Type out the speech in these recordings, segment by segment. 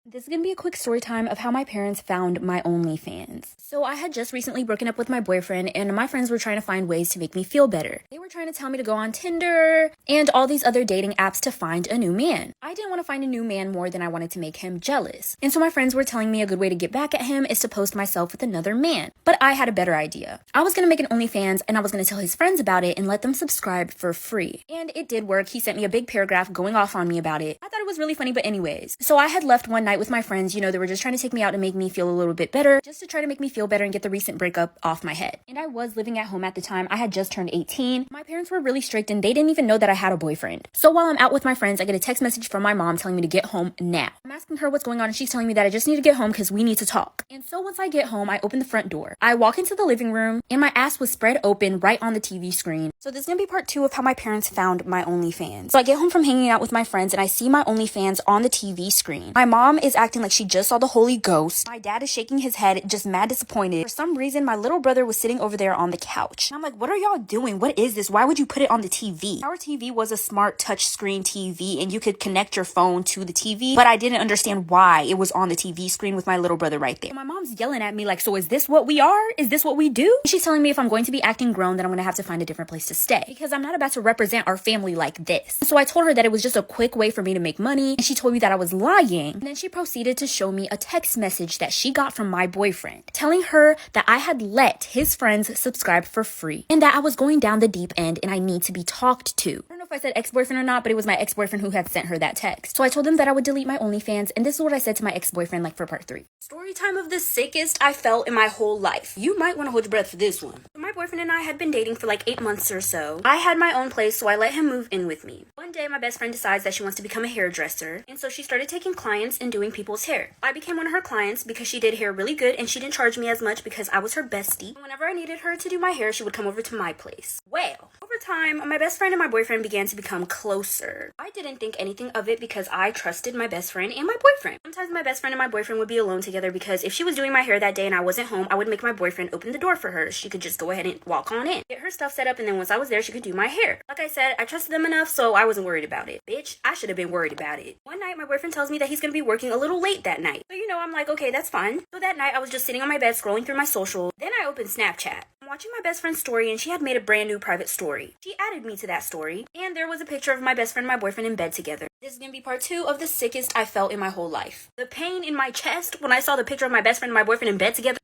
This is going to be a quick story time of how my parents found my OnlyFans. So I had just recently broken up with my boyfriend and my friends were trying to find ways to make me feel better. They were trying to tell me to go on Tinder and all these other dating apps to find a new man. I didn't want to find a new man more than I wanted to make him jealous. And so my friends were telling me a good way to get back at him is to post myself with another man. But I had a better idea. I was going to make an OnlyFans and I was going to tell his friends about it and let them subscribe for free. And it did work. He sent me a big paragraph going off on me about it. I thought it was really funny, but anyways. So I had left one night with my friends, they were just trying to take me out and make me feel a little bit better, just to try to make me feel better and get the recent breakup off my head. And I was living at home at the time. I had just turned 18. My parents were really strict and they didn't even know that I had a boyfriend. So while I'm out with my friends, I get a text message from my mom telling me to get home now. I'm asking her what's going on and she's telling me that I just need to get home because we need to talk. And so once I get home, I open the front door. I walk into the living room and my ass was spread open right on the TV screen. So this is going to be part 2 of how my parents found my OnlyFans. So I get home from hanging out with my friends and I see my OnlyFans on the TV screen. My mom is acting like she just saw the Holy Ghost. My dad is shaking his head, just mad disappointed. For some reason, my little brother was sitting over there on the couch. And I'm like, what are y'all doing? What is this? Why would you put it on the TV? Our TV was a smart touchscreen TV and you could connect your phone to the TV, but I didn't understand why it was on the TV screen with my little brother right there. And my mom's yelling at me like, so is this what we are? Is this what we do? And she's telling me if I'm going to be acting grown, then I'm going to have to find a different place to stay because I'm not about to represent our family like this. So I told her that it was just a quick way for me to make money and she told me that I was lying. And then she proceeded to show me a text message that she got from my boyfriend telling her that I had let his friends subscribe for free and that I was going down the deep end and I need to be talked to. I don't know if I said ex-boyfriend or not, but it was my ex-boyfriend who had sent her that text. So I told him that I would delete my OnlyFans and this is what I said to my ex-boyfriend like for part 3. Story time of the sickest I felt in my whole life. You might want to hold your breath for this one. My boyfriend and I had been dating for like 8 months or so. I had my own place, so I let him move in with me. One day my best friend decides that she wants to become a hairdresser and so she started taking clients and doing people's hair. I became one of her clients because she did hair really good and she didn't charge me as much because I was her bestie. Whenever I needed her to do my hair, she would come over to my place. Well, over time, my best friend and my boyfriend began to become closer. I didn't think anything of it because I trusted my best friend and my boyfriend. Sometimes my best friend and my boyfriend would be alone together because if she was doing my hair that day and I wasn't home, I would make my boyfriend open the door for her. She could just go ahead and walk on in, get her stuff set up, and then once I was there, she could do my hair. Like I said, I trusted them enough, so I wasn't worried about it. Bitch, I should have been worried about it. One night, my boyfriend tells me that he's gonna be working a little late that night. So I'm like, okay, that's fine. So that night, I was just sitting on my bed scrolling through my social. Then I opened Snapchat. I'm watching my best friend's story and she had made a brand new private story. She added me to that story and there was a picture of my best friend and my boyfriend in bed together. This is gonna be part 2 of the sickest I felt in my whole life. The pain in my chest when I saw the picture of my best friend and my boyfriend in bed together.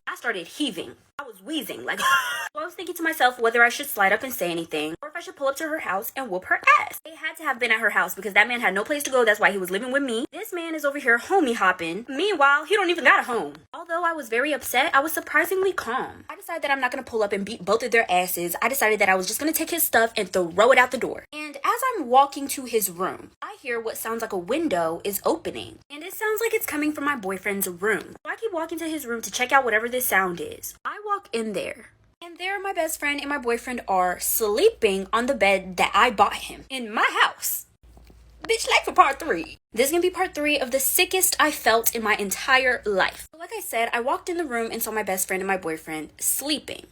I started heaving. I was wheezing like So I was thinking to myself whether I should slide up and say anything or if I should pull up to her house and whoop her ass. It had to have been at her house because that man had no place to go. That's why he was living with me. This man is over here homie hopping. Meanwhile, he don't even got a home. Although I was very upset, I was surprisingly calm. I decided that I'm not going to pull up and beat both of their asses. I decided that I was just going to take his stuff and throw it out the door. And as I'm walking to his room, I hear what sounds like a window is opening. And it sounds like it's coming from my boyfriend's room. So I keep walking to his room to check out whatever this sound is. I walk in there. And there my best friend and my boyfriend are sleeping on the bed that I bought him in my house. Bitch, like for part 3. This is gonna be part 3 of the sickest I felt in my entire life. Like I said, I walked in the room and saw my best friend and my boyfriend sleeping.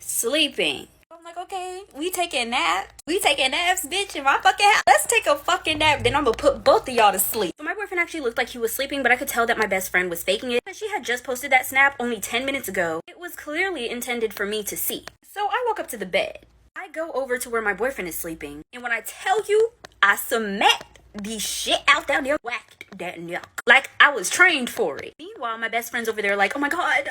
I'm like, okay, we taking naps. We taking naps, bitch, in my fucking house. Let's take a fucking nap, then I'm gonna put both of y'all to sleep. So my boyfriend actually looked like he was sleeping, but I could tell that my best friend was faking it. She had just posted that snap only 10 minutes ago. It was clearly intended for me to see. So I walk up to the bed. I go over to where my boyfriend is sleeping. And when I tell you, I smacked the shit out down there, whacked that yuck. Like I was trained for it. Meanwhile, my best friend's over there like, oh my god.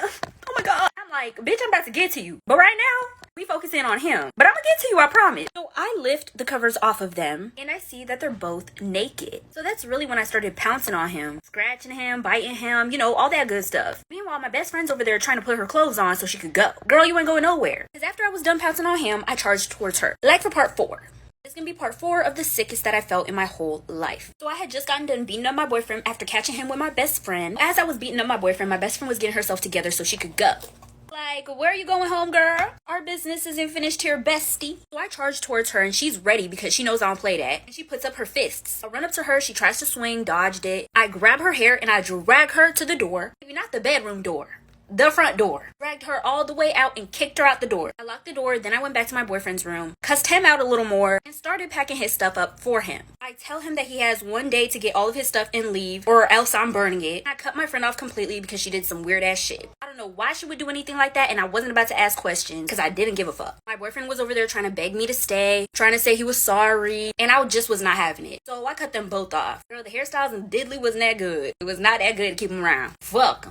I'm like, bitch, I'm about to get to you. But right now, we focus in on him. But I'm gonna get to you, I promise. So I lift the covers off of them and I see that they're both naked. So that's really when I started pouncing on him. Scratching him, biting him, all that good stuff. Meanwhile, my best friend's over there trying to put her clothes on so she could go. Girl, you ain't going nowhere. Because after I was done pouncing on him, I charged towards her. Like for part 4. This is gonna be part 4 of the sickest that I felt in my whole life. So I had just gotten done beating up my boyfriend after catching him with my best friend. As I was beating up my boyfriend, my best friend was getting herself together so she could go. Like, where are you going home, girl? Our business isn't finished here, bestie. So I charge towards her and she's ready because she knows I don't play that. And she puts up her fists. I run up to her, she tries to swing, dodged it. I grab her hair and I drag her to the door. Maybe not the bedroom door, the front door, dragged her all the way out and kicked her out the door. I locked the door, then I went back to my boyfriend's room, cussed him out a little more, and started packing his stuff up for him. I tell him that he has one day to get all of his stuff and leave, or else I'm burning it. I cut my friend off completely because she did some weird ass shit. I don't know why she would do anything like that, and I wasn't about to ask questions because I didn't give a fuck. My boyfriend was over there trying to beg me to stay, trying to say he was sorry, and I just was not having it. So I cut them both off. Girl, the hairstyles in Diddley wasn't that good. It was not that good to keep them around. Fuck 'em.